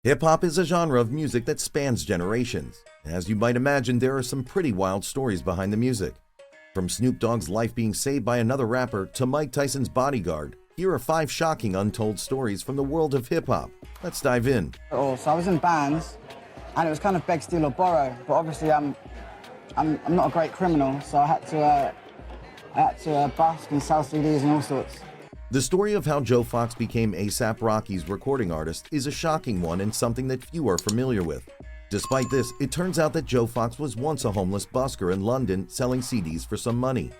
Hip-hop is a genre of music that spans generations. As you might imagine, there are some pretty wild stories behind the music. From Snoop Dogg's life being saved by another rapper to Mike Tyson's bodyguard, here are 5 shocking untold stories from the world of hip-hop. Let's dive in. So I was in bands, and it was kind of beg, steal, or borrow. But obviously, I'm not a great criminal, so I had to busk and sell CDs and all sorts. The story of how Joe Fox became A$AP Rocky's recording artist is a shocking one and something that few are familiar with. Despite this, it turns out that Joe Fox was once a homeless busker in London selling CDs for some money.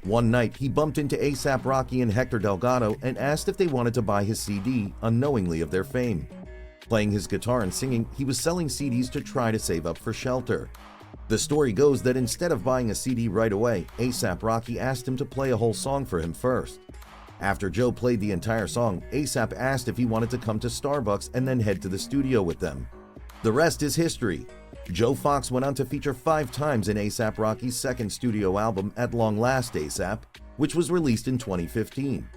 One night, he bumped into A$AP Rocky and Hector Delgado and asked if they wanted to buy his CD, unknowingly of their fame. Playing his guitar and singing, he was selling CDs to try to save up for shelter. The story goes that instead of buying a CD right away, A$AP Rocky asked him to play a whole song for him first. After Joe played the entire song, A$AP asked if he wanted to come to Starbucks and then head to the studio with them. The rest is history. Joe Fox went on to feature 5 times in A$AP Rocky's second studio album, At Long Last A$AP, which was released in 2015.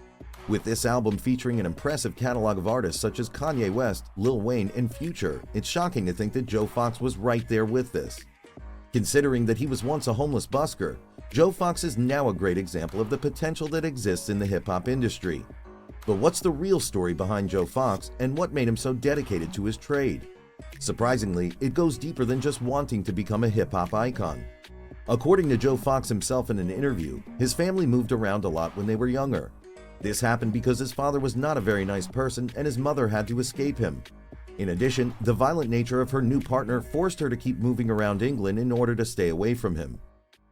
With this album featuring an impressive catalog of artists such as Kanye West, Lil Wayne, and Future, it's shocking to think that Joe Fox was right there with this. Considering that he was once a homeless busker, Joe Fox is now a great example of the potential that exists in the hip-hop industry. But what's the real story behind Joe Fox and what made him so dedicated to his trade? Surprisingly, it goes deeper than just wanting to become a hip-hop icon. According to Joe Fox himself in an interview, his family moved around a lot when they were younger. This happened because his father was not a very nice person and his mother had to escape him. In addition, the violent nature of her new partner forced her to keep moving around England in order to stay away from him.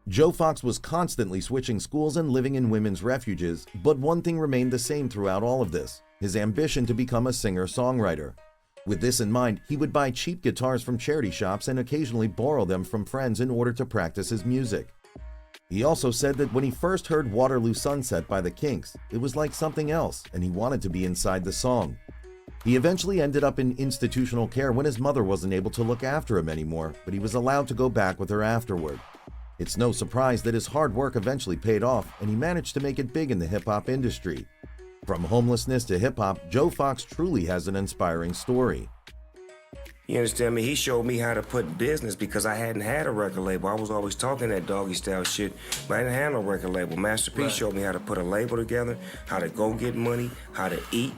Joe Fox was constantly switching schools and living in women's refuges, but one thing remained the same throughout all of this: his ambition to become a singer-songwriter. With this in mind, he would buy cheap guitars from charity shops and occasionally borrow them from friends in order to practice his music. He also said that when he first heard Waterloo Sunset by the Kinks, it was like something else and he wanted to be inside the song. He eventually ended up in institutional care when his mother wasn't able to look after him anymore, but he was allowed to go back with her afterward. It's no surprise that his hard work eventually paid off and he managed to make it big in the hip-hop industry. From homelessness to hip-hop, Joe Fox truly has an inspiring story. You understand me? He showed me how to put business because I hadn't had a record label. I was always talking that doggy style shit, but I didn't have no record label. Master P showed me how to put a label together, how to go get money, how to eat.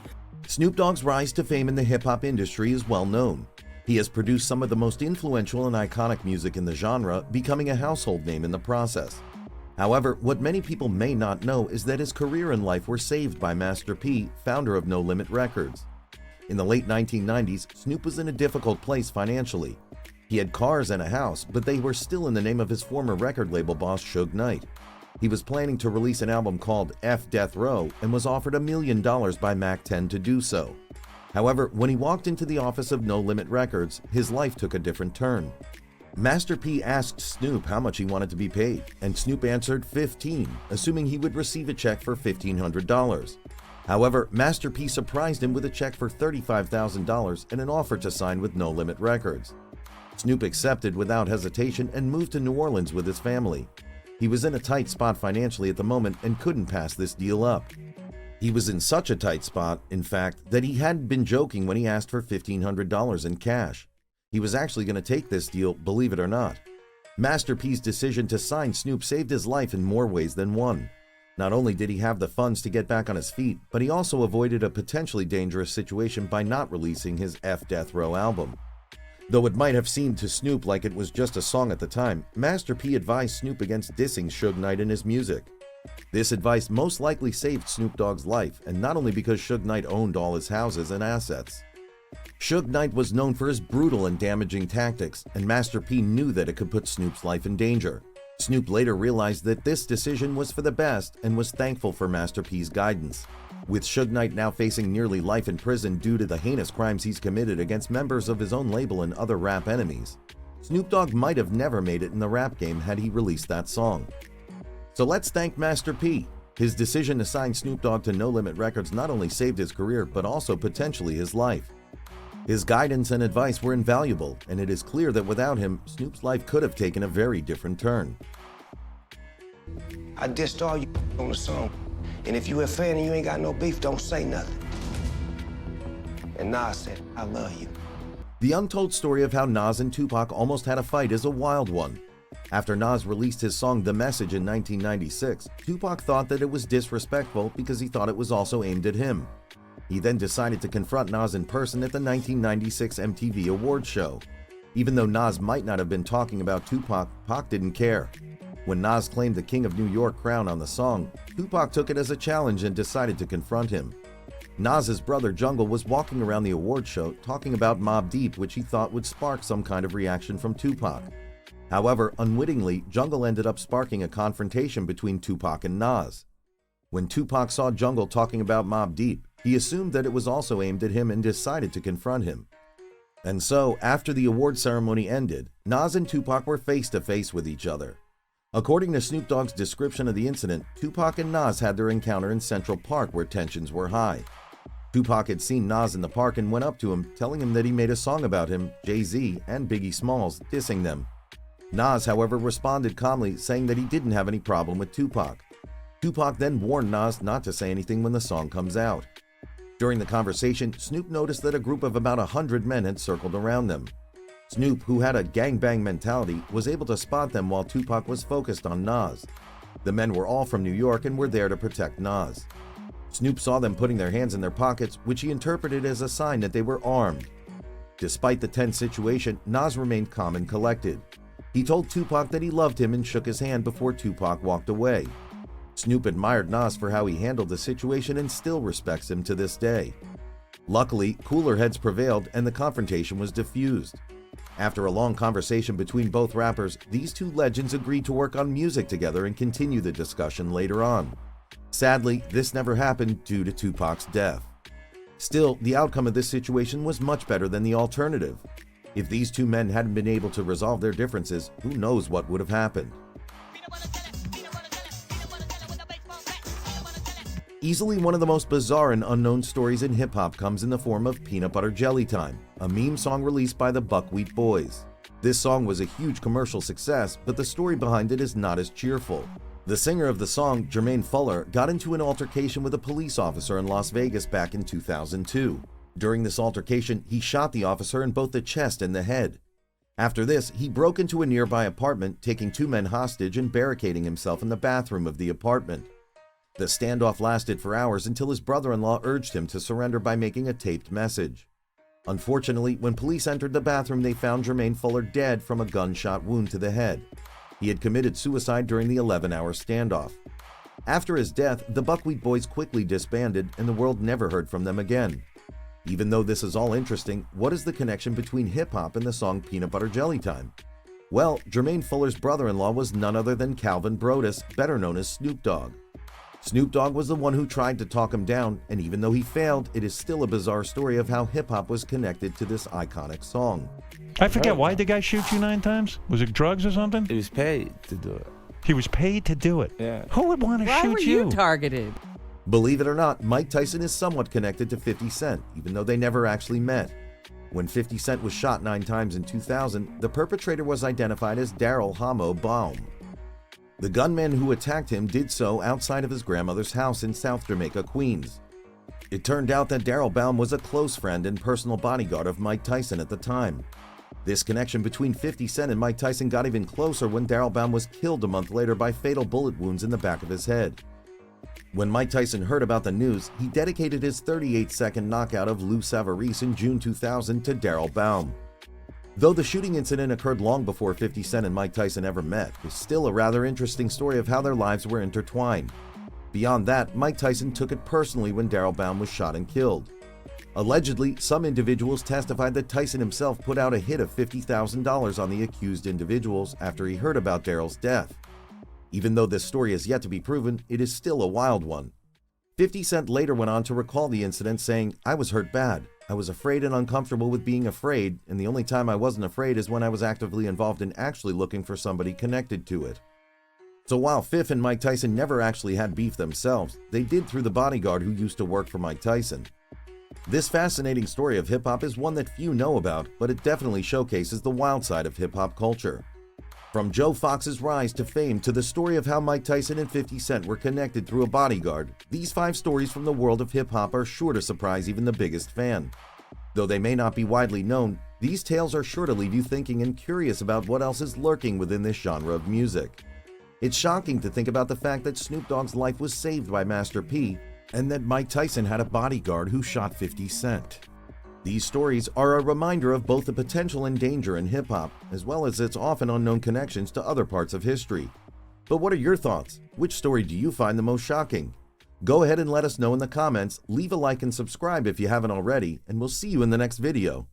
Snoop Dogg's rise to fame in the hip-hop industry is well known. He has produced some of the most influential and iconic music in the genre, becoming a household name in the process. However, what many people may not know is that his career and life were saved by Master P, founder of No Limit Records. In the late 1990s, Snoop was in a difficult place financially. He had cars and a house, but they were still in the name of his former record label boss, Suge Knight. He was planning to release an album called F Death Row and was offered $1 million by Mac 10 to do so. However, when he walked into the office of No Limit Records, his life took a different turn. Master P asked Snoop how much he wanted to be paid, and Snoop answered $15, assuming he would receive a check for $1,500. However, Master P surprised him with a check for $35,000 and an offer to sign with No Limit Records. Snoop accepted without hesitation and moved to New Orleans with his family. He was in a tight spot financially at the moment and couldn't pass this deal up. He was in such a tight spot, in fact, that he hadn't been joking when he asked for $1,500 in cash. He was actually going to take this deal, believe it or not. Master P's decision to sign Snoop saved his life in more ways than one. Not only did he have the funds to get back on his feet, but he also avoided a potentially dangerous situation by not releasing his F Death Row album. Though it might have seemed to Snoop like it was just a song at the time, Master P advised Snoop against dissing Suge Knight in his music. This advice most likely saved Snoop Dogg's life, and not only because Suge Knight owned all his houses and assets. Suge Knight was known for his brutal and damaging tactics, and Master P knew that it could put Snoop's life in danger. Snoop later realized that this decision was for the best and was thankful for Master P's guidance. With Suge Knight now facing nearly life in prison due to the heinous crimes he's committed against members of his own label and other rap enemies, Snoop Dogg might have never made it in the rap game had he released that song. So let's thank Master P. His decision to sign Snoop Dogg to No Limit Records not only saved his career, but also potentially his life. His guidance and advice were invaluable, and it is clear that without him, Snoop's life could have taken a very different turn. I dissed all you on the song, and if you a fan and you ain't got no beef, don't say nothing. And Nas said, I love you. The untold story of how Nas and Tupac almost had a fight is a wild one. After Nas released his song The Message in 1996, Tupac thought that it was disrespectful because he thought it was also aimed at him. He then decided to confront Nas in person at the 1996 MTV Awards show. Even though Nas might not have been talking about Tupac, Pac didn't care. When Nas claimed the King of New York crown on the song, Tupac took it as a challenge and decided to confront him. Nas's brother Jungle was walking around the award show talking about Mobb Deep, which he thought would spark some kind of reaction from Tupac. However, unwittingly, Jungle ended up sparking a confrontation between Tupac and Nas. When Tupac saw Jungle talking about Mobb Deep, he assumed that it was also aimed at him and decided to confront him. And so, after the award ceremony ended, Nas and Tupac were face to face with each other. According to Snoop Dogg's description of the incident, Tupac and Nas had their encounter in Central Park where tensions were high. Tupac had seen Nas in the park and went up to him, telling him that he made a song about him, Jay-Z, and Biggie Smalls, dissing them. Nas, however, responded calmly, saying that he didn't have any problem with Tupac. Tupac then warned Nas not to say anything when the song comes out. During the conversation, Snoop noticed that a group of about 100 men had circled around them. Snoop, who had a gangbang mentality, was able to spot them while Tupac was focused on Nas. The men were all from New York and were there to protect Nas. Snoop saw them putting their hands in their pockets, which he interpreted as a sign that they were armed. Despite the tense situation, Nas remained calm and collected. He told Tupac that he loved him and shook his hand before Tupac walked away. Snoop admired Nas for how he handled the situation and still respects him to this day. Luckily, cooler heads prevailed and the confrontation was diffused. After a long conversation between both rappers, these two legends agreed to work on music together and continue the discussion later on. Sadly, this never happened due to Tupac's death. Still, the outcome of this situation was much better than the alternative. If these two men hadn't been able to resolve their differences, who knows what would have happened. Easily one of the most bizarre and unknown stories in hip-hop comes in the form of Peanut Butter Jelly Time, a meme song released by the Buckwheat Boys. This song was a huge commercial success, but the story behind it is not as cheerful. The singer of the song, Jermaine Fuller, got into an altercation with a police officer in Las Vegas back in 2002. During this altercation, he shot the officer in both the chest and the head. After this, he broke into a nearby apartment, taking two men hostage and barricading himself in the bathroom of the apartment. The standoff lasted for hours until his brother-in-law urged him to surrender by making a taped message. Unfortunately, when police entered the bathroom, they found Jermaine Fuller dead from a gunshot wound to the head. He had committed suicide during the 11-hour standoff. After his death, the Buckwheat Boys quickly disbanded and the world never heard from them again. Even though this is all interesting, what is the connection between hip-hop and the song Peanut Butter Jelly Time? Well, Jermaine Fuller's brother-in-law was none other than Calvin Brodus, better known as Snoop Dogg. Snoop Dogg was the one who tried to talk him down, and even though he failed, it is still a bizarre story of how hip-hop was connected to this iconic song. I forget, why did the guy shoot you 9 times? Was it drugs or something? He was paid to do it. He was paid to do it? Yeah. Who would want to Why shoot were you targeted? Believe it or not, Mike Tyson is somewhat connected to 50 Cent, even though they never actually met. When 50 Cent was shot 9 times in 2000, the perpetrator was identified as Daryl Hamo Baum. The gunman who attacked him did so outside of his grandmother's house in South Jamaica, Queens. It turned out that Daryl Baum was a close friend and personal bodyguard of Mike Tyson at the time. This connection between 50 Cent and Mike Tyson got even closer when Daryl Baum was killed a month later by fatal bullet wounds in the back of his head. When Mike Tyson heard about the news, he dedicated his 38-second knockout of Lou Savarese in June 2000 to Daryl Baum. Though the shooting incident occurred long before 50 Cent and Mike Tyson ever met, it's still a rather interesting story of how their lives were intertwined. Beyond that, Mike Tyson took it personally when Daryl Baum was shot and killed. Allegedly, some individuals testified that Tyson himself put out a hit of $50,000 on the accused individuals after he heard about Daryl's death. Even though this story is yet to be proven, it is still a wild one. 50 Cent later went on to recall the incident, saying, "I was hurt bad. I was afraid and uncomfortable with being afraid, and the only time I wasn't afraid is when I was actively involved in actually looking for somebody connected to it." So while Fif and Mike Tyson never actually had beef themselves, they did through the bodyguard who used to work for Mike Tyson. This fascinating story of hip-hop is one that few know about, but it definitely showcases the wild side of hip-hop culture. From Joe Fox's rise to fame to the story of how Mike Tyson and 50 Cent were connected through a bodyguard, these 5 stories from the world of hip-hop are sure to surprise even the biggest fan. Though they may not be widely known, These tales are sure to leave you thinking and curious about what else is lurking within this genre of music. It's shocking to think about the fact that Snoop Dogg's life was saved by Master P, and that Mike Tyson had a bodyguard who shot 50 Cent. These stories are a reminder of both the potential and danger in hip-hop, as well as its often unknown connections to other parts of history. But what are your thoughts? Which story do you find the most shocking? Go ahead and let us know in the comments, leave a like and subscribe if you haven't already, and we'll see you in the next video.